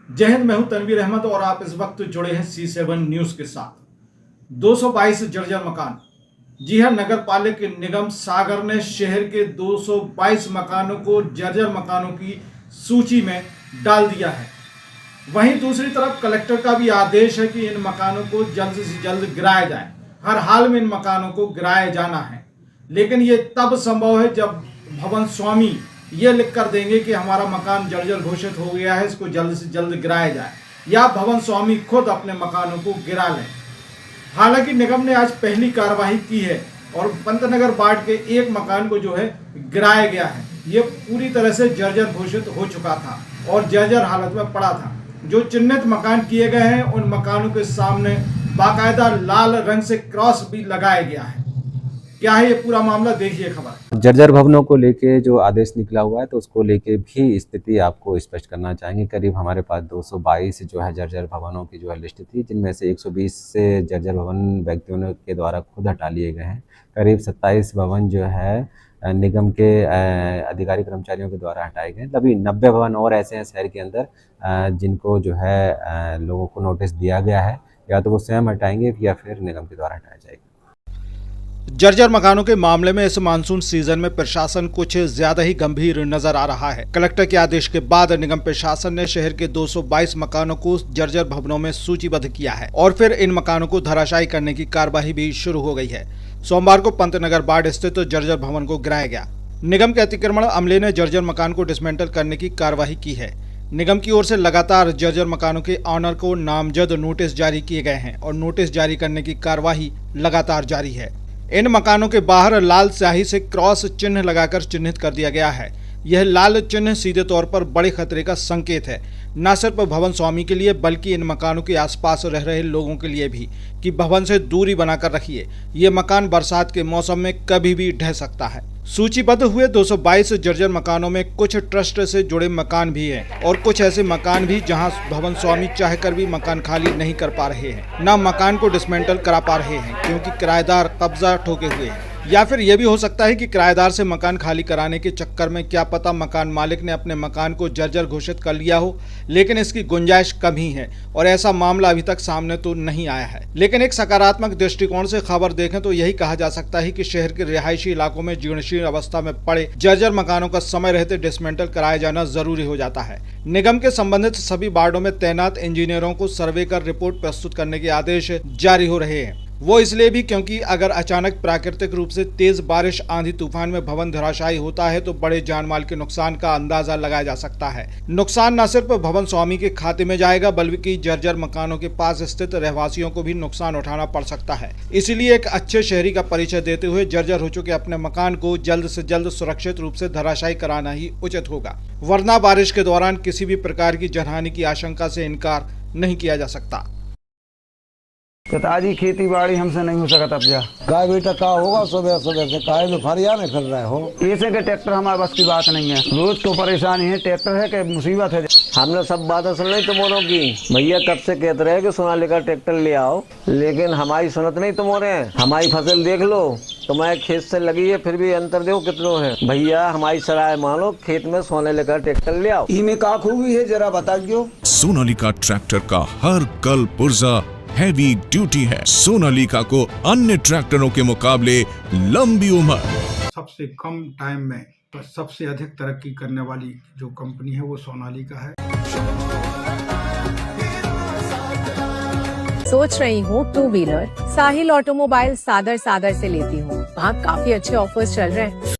जय हिंद। मैं हूं तनवीर अहमद और आप इस वक्त जुड़े हैं C7 न्यूज के साथ। 222 जर्जर मकान। जी हां, नगर पालिक निगम सागर ने शहर के 222 मकानों को जर्जर मकानों की सूची में डाल दिया है। वहीं दूसरी तरफ कलेक्टर का भी आदेश है कि इन मकानों को जल्द से जल्द गिराया जाए। हर हाल में इन मकानों को गिराया जाना है, लेकिन ये तब संभव है जब भवन स्वामी ये लिख कर देंगे कि हमारा मकान जर्जर घोषित हो गया है, इसको जल्द से जल्द गिराया जाए, या भवन स्वामी खुद अपने मकानों को गिरा लें। हालांकि निगम ने आज पहली कार्रवाई की है और पंतनगर वार्ड के एक मकान को जो है गिराया गया है। ये पूरी तरह से जर्जर घोषित हो चुका था और जर्जर हालत में पड़ा था। जो चिन्हित मकान किए गए हैं उन मकानों के सामने बाकायदा लाल रंग से क्रॉस भी लगाया गया है। क्या है ये पूरा मामला, देखिए खबर। जर्जर भवनों को लेके जो आदेश निकला हुआ है तो उसको लेके भी स्थिति आपको स्पष्ट करना चाहेंगे। करीब हमारे पास 222 जो है जर्जर भवनों की जो है लिस्ट थी, जिनमें से 120 से जर्जर भवन व्यक्तियों के द्वारा खुद हटा लिए गए हैं। करीब 27 भवन जो है निगम के अधिकारी कर्मचारियों के द्वारा हटाए गए। तभी 90 भवन और ऐसे हैं शहर के अंदर जिनको जो है लोगों को नोटिस दिया गया है, या तो वो स्वयं हटाएंगे या फिर निगम के द्वारा हटाया जाएगा। जर्जर मकानों के मामले में इस मानसून सीजन में प्रशासन कुछ ज्यादा ही गंभीर नजर आ रहा है। कलेक्टर के आदेश के बाद निगम प्रशासन ने शहर के 222 मकानों को जर्जर भवनों में सूचीबद्ध किया है और फिर इन मकानों को धराशायी करने की कार्यवाही भी शुरू हो गई है। सोमवार को पंतनगर वार्ड स्थित जर्जर भवन को गिराया गया। निगम के अतिक्रमण अमले ने जर्जर मकान को डिसमेंटल करने की कार्यवाही की है। निगम की ओर से लगातार जर्जर मकानों के ऑनर को नामजद नोटिस जारी किए गए हैं और नोटिस जारी करने की कार्यवाही लगातार जारी है। इन मकानों के बाहर लाल स्याही से क्रॉस चिन्ह लगाकर चिन्हित कर दिया गया है। यह लाल चिन्ह सीधे तौर पर बड़े खतरे का संकेत है, न सिर्फ भवन स्वामी के लिए बल्कि इन मकानों के आसपास रह रहे लोगों के लिए भी, कि भवन से दूरी बनाकर रखिए। ये मकान बरसात के मौसम में कभी भी ढह सकता है। सूचीबद्ध हुए 222 जर्जर मकानों में कुछ ट्रस्ट से जुड़े मकान भी हैं और कुछ ऐसे मकान भी जहां भवन स्वामी चाहकर भी मकान खाली नहीं कर पा रहे हैं, न मकान को डिसमेंटल करा पा रहे हैं क्योंकि किराएदार कब्जा ठोके हुए हैं। या फिर यह भी हो सकता है कि किराएदार से मकान खाली कराने के चक्कर में क्या पता मकान मालिक ने अपने मकान को जर्जर घोषित कर लिया हो, लेकिन इसकी गुंजाइश कम ही है और ऐसा मामला अभी तक सामने तो नहीं आया है। लेकिन एक सकारात्मक दृष्टिकोण से खबर देखें तो यही कहा जा सकता है कि शहर के रिहायशी इलाकों में जीर्णशीर्ण अवस्था में पड़े जर्जर मकानों का समय रहते डिसमेंटल कराया जाना जरूरी हो जाता है। निगम के संबंधित सभी वार्डों में तैनात इंजीनियरों को सर्वे कर रिपोर्ट प्रस्तुत करने के आदेश जारी हो रहे हैं। वो इसलिए भी क्योंकि अगर अचानक प्राकृतिक रूप से तेज बारिश आंधी तूफान में भवन धराशायी होता है तो बड़े जानमाल के नुकसान का अंदाजा लगाया जा सकता है। नुकसान न सिर्फ भवन स्वामी के खाते में जाएगा बल्कि जर्जर मकानों के पास स्थित रहवासियों को भी नुकसान उठाना पड़ सकता है। इसीलिए एक अच्छे शहरी का परिचय देते हुए जर्जर हो चुके अपने मकान को जल्द से जल्द सुरक्षित रूप से धराशायी कराना ही उचित होगा, वरना बारिश के दौरान किसी भी प्रकार की जनहानि की आशंका से इनकार नहीं किया जा सकता। पिताजी खेती बाड़ी हमसे नहीं हो सकता। अब जा का बेटा का होगा, सुबह सुबह से काहे में फरिया में फिर रहे हो। ऐसे के ट्रैक्टर हमारे बस की बात नहीं है। रोज तो परेशानी है, ट्रैक्टर है कि मुसीबत है। हमने सब बातें सुन ली तुमों की। भैया कब से कहते रहे कि सोनालिका ट्रैक्टर ले आओ, लेकिन हमारी सुनत नहीं तुम्हारे। हमारी फसल देख लो, तुम्हारे खेत से लगी है, फिर भी अंतर देखो कितनो है। भैया हमारी सलाह मानो, खेत में सोनालिका ट्रैक्टर ले आओ। इनमें का खूबी है जरा बताइयो। सोनालिका ट्रैक्टर का हर कल पुर्जा हैवी ड्यूटी है। सोनालिका को अन्य ट्रैक्टरों के मुकाबले लंबी उम्र, सबसे कम टाइम में तो सबसे अधिक तरक्की करने वाली जो कंपनी है वो सोनालिका है। सोच रही हूँ टू व्हीलर साहिल ऑटोमोबाइल सादर से लेती हूँ। वहाँ काफी अच्छे ऑफर्स चल रहे हैं।